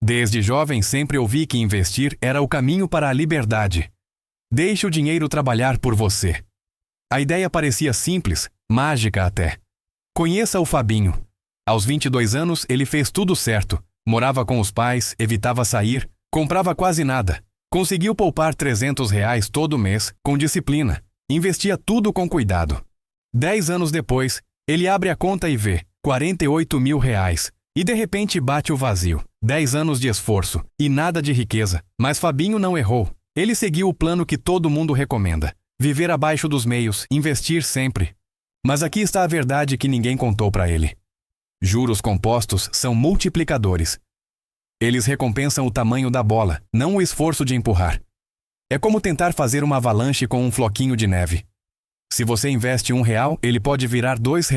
Desde jovem sempre ouvi que investir era o caminho para a liberdade. Deixe o dinheiro trabalhar por você. A ideia parecia simples, mágica até. Conheça o Fabinho. Aos 22 anos ele fez tudo certo. Morava com os pais, evitava sair, comprava quase nada. Conseguiu poupar R$ 300 todo mês, com disciplina. Investia tudo com cuidado. 10 anos depois, ele abre a conta e vê R$ 48 mil. E de repente bate o vazio. 10 anos de esforço e nada de riqueza. Mas Fabinho não errou. Ele seguiu o plano que todo mundo recomenda. Viver abaixo dos meios, investir sempre. Mas aqui está a verdade que ninguém contou para ele. Juros compostos são multiplicadores. Eles recompensam o tamanho da bola, não o esforço de empurrar. É como tentar fazer uma avalanche com um floquinho de neve. Se você investe R$ 1, ele pode virar R$ 2,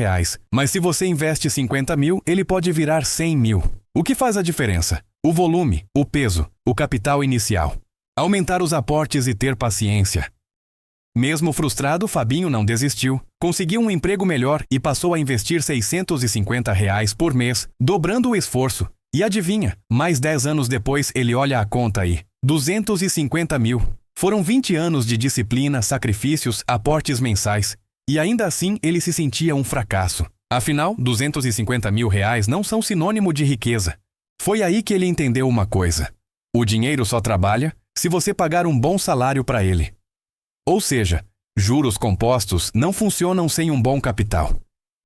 mas se você investe 50 mil, ele pode virar 100 mil. O que faz a diferença? O volume, o peso, o capital inicial. Aumentar os aportes e ter paciência. Mesmo frustrado, Fabinho não desistiu. Conseguiu um emprego melhor e passou a investir R$ 650 por mês, dobrando o esforço. E adivinha, mais 10 anos depois ele olha a conta aí. 250 mil. Foram 20 anos de disciplina, sacrifícios, aportes mensais. E ainda assim ele se sentia um fracasso. Afinal, R$ 250 mil não são sinônimo de riqueza. Foi aí que ele entendeu uma coisa. O dinheiro só trabalha se você pagar um bom salário para ele. Ou seja, juros compostos não funcionam sem um bom capital.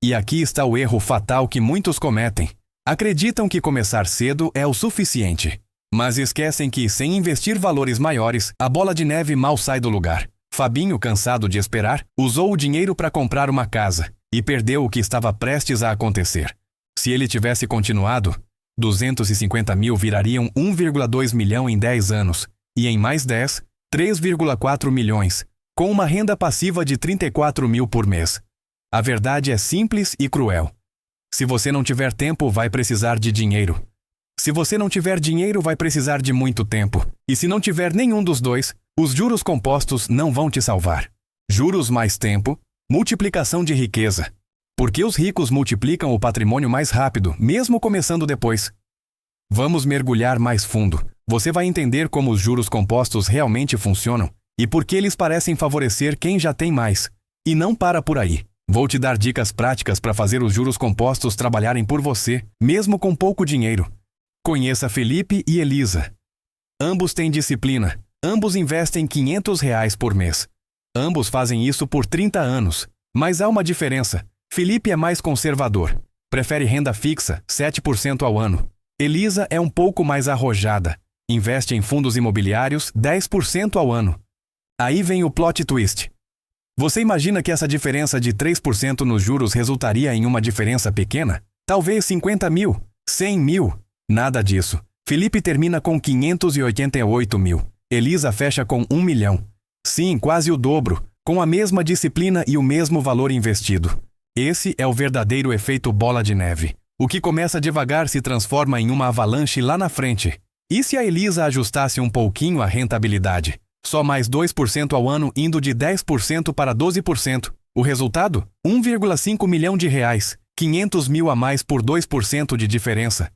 E aqui está o erro fatal que muitos cometem. Acreditam que começar cedo é o suficiente. Mas esquecem que, sem investir valores maiores, a bola de neve mal sai do lugar. Fabinho, cansado de esperar, usou o dinheiro para comprar uma casa e perdeu o que estava prestes a acontecer. Se ele tivesse continuado, 250 mil virariam 1,2 milhão em 10 anos e em mais 10, 3,4 milhões, com uma renda passiva de 34 mil por mês. A verdade é simples e cruel. Se você não tiver tempo, vai precisar de dinheiro. Se você não tiver dinheiro, vai precisar de muito tempo. E se não tiver nenhum dos dois, os juros compostos não vão te salvar. Juros mais tempo, multiplicação de riqueza. Porque os ricos multiplicam o patrimônio mais rápido, mesmo começando depois. Vamos mergulhar mais fundo. Você vai entender como os juros compostos realmente funcionam e por que eles parecem favorecer quem já tem mais. E não para por aí. Vou te dar dicas práticas para fazer os juros compostos trabalharem por você, mesmo com pouco dinheiro. Conheça Felipe e Elisa. Ambos têm disciplina. Ambos investem R$ 500 por mês. Ambos fazem isso por 30 anos. Mas há uma diferença. Felipe é mais conservador. Prefere renda fixa, 7% ao ano. Elisa é um pouco mais arrojada. Investe em fundos imobiliários, 10% ao ano. Aí vem o plot twist. Você imagina que essa diferença de 3% nos juros resultaria em uma diferença pequena? Talvez 50 mil, 100 mil. Nada disso. Felipe termina com 588 mil. Elisa fecha com 1 milhão. Sim, quase o dobro, com a mesma disciplina e o mesmo valor investido. Esse é o verdadeiro efeito bola de neve. O que começa devagar se transforma em uma avalanche lá na frente. E se a Elisa ajustasse um pouquinho a rentabilidade? Só mais 2% ao ano indo de 10% para 12%. O resultado? 1,5 milhão de reais. 500 mil a mais por 2% de diferença.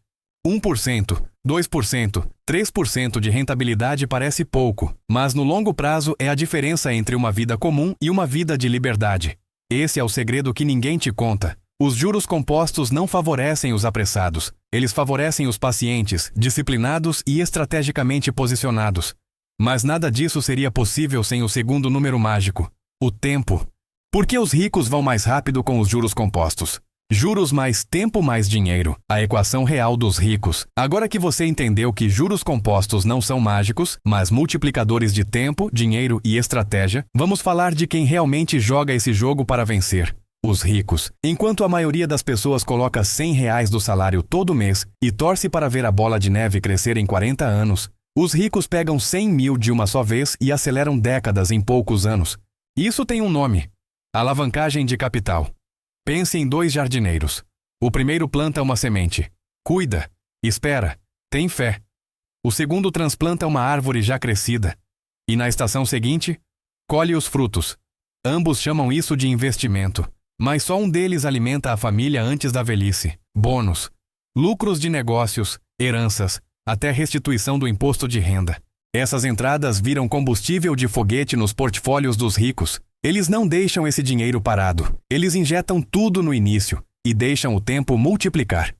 1%, 2%, 3% de rentabilidade parece pouco, mas no longo prazo é a diferença entre uma vida comum e uma vida de liberdade. Esse é o segredo que ninguém te conta. Os juros compostos não favorecem os apressados. Eles favorecem os pacientes, disciplinados e estrategicamente posicionados. Mas nada disso seria possível sem o segundo número mágico, o tempo. Por que os ricos vão mais rápido com os juros compostos? Juros mais tempo mais dinheiro, a equação real dos ricos. Agora que você entendeu que juros compostos não são mágicos, mas multiplicadores de tempo, dinheiro e estratégia, vamos falar de quem realmente joga esse jogo para vencer. Os ricos. Enquanto a maioria das pessoas coloca R$ 100 do salário todo mês e torce para ver a bola de neve crescer em 40 anos, os ricos pegam 100 mil de uma só vez e aceleram décadas em poucos anos. Isso tem um nome: alavancagem de capital. Pense em 2 jardineiros. O primeiro planta uma semente. Cuida, espera, tem fé. O segundo transplanta uma árvore já crescida. E na estação seguinte, colhe os frutos. Ambos chamam isso de investimento. Mas só um deles alimenta a família antes da velhice. Bônus, lucros de negócios, heranças, até restituição do imposto de renda. Essas entradas viram combustível de foguete nos portfólios dos ricos. Eles não deixam esse dinheiro parado. Eles injetam tudo no início e deixam o tempo multiplicar.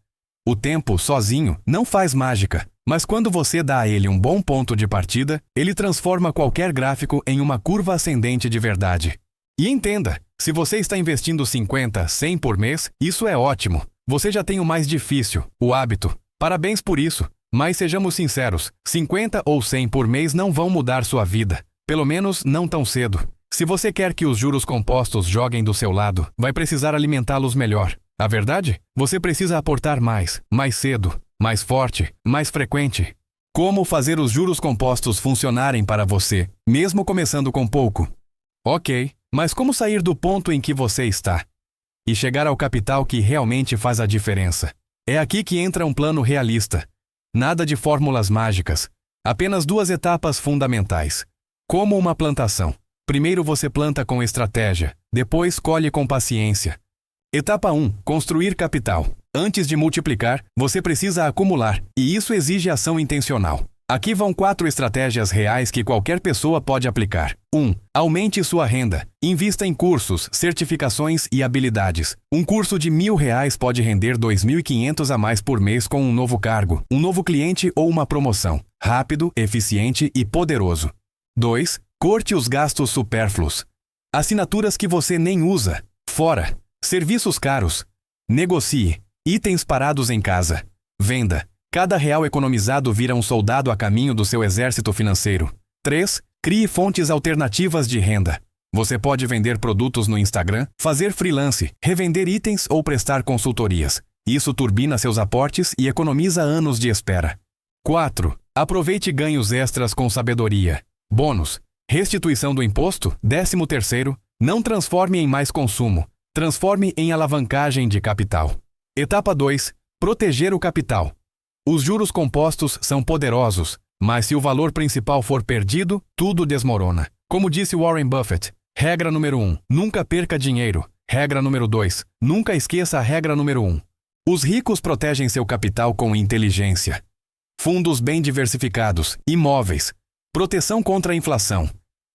O tempo, sozinho, não faz mágica, mas quando você dá a ele um bom ponto de partida, ele transforma qualquer gráfico em uma curva ascendente de verdade. E entenda, se você está investindo 50, 100 por mês, isso é ótimo. Você já tem o mais difícil, o hábito. Parabéns por isso. Mas sejamos sinceros, 50 ou 100 por mês não vão mudar sua vida. Pelo menos não tão cedo. Se você quer que os juros compostos joguem do seu lado, vai precisar alimentá-los melhor. A verdade? Você precisa aportar mais cedo, mais forte, mais frequente. Como fazer os juros compostos funcionarem para você, mesmo começando com pouco? Ok, mas como sair do ponto em que você está e chegar ao capital que realmente faz a diferença? É aqui que entra um plano realista. Nada de fórmulas mágicas. Apenas 2 etapas fundamentais. Como uma plantação. Primeiro você planta com estratégia, depois colhe com paciência. Etapa 1. Construir capital. Antes de multiplicar, você precisa acumular, e isso exige ação intencional. Aqui vão 4 estratégias reais que qualquer pessoa pode aplicar. 1. Aumente sua renda. Invista em cursos, certificações e habilidades. Um curso de R$1.000 pode render 2.500 a mais por mês com um novo cargo, um novo cliente ou uma promoção. Rápido, eficiente e poderoso. 2. Corte os gastos supérfluos. Assinaturas que você nem usa. Fora. Serviços caros. Negocie. Itens parados em casa. Venda. Cada real economizado vira um soldado a caminho do seu exército financeiro. 3. Crie fontes alternativas de renda. Você pode vender produtos no Instagram, fazer freelance, revender itens ou prestar consultorias. Isso turbina seus aportes e economiza anos de espera. 4. Aproveite ganhos extras com sabedoria. Bônus. Restituição do imposto. 13º. Não transforme em mais consumo. Transforme em alavancagem de capital. Etapa 2. Proteger o capital. Os juros compostos são poderosos, mas se o valor principal for perdido, tudo desmorona. Como disse Warren Buffett, regra número 1, nunca perca dinheiro. Regra número 2, nunca esqueça a regra número 1. Os ricos protegem seu capital com inteligência. Fundos bem diversificados, imóveis, proteção contra a inflação,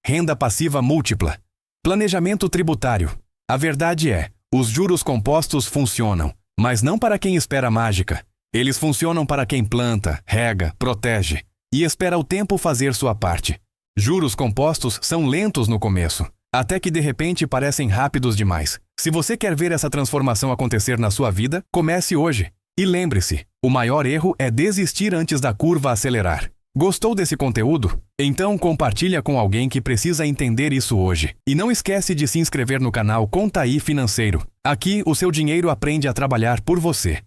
renda passiva múltipla, planejamento tributário. A verdade é, os juros compostos funcionam, mas não para quem espera mágica. Eles funcionam para quem planta, rega, protege e espera o tempo fazer sua parte. Juros compostos são lentos no começo, até que de repente parecem rápidos demais. Se você quer ver essa transformação acontecer na sua vida, comece hoje. E lembre-se, o maior erro é desistir antes da curva acelerar. Gostou desse conteúdo? Então compartilha com alguém que precisa entender isso hoje. E não esquece de se inscrever no canal Contaí Financeiro. Aqui o seu dinheiro aprende a trabalhar por você.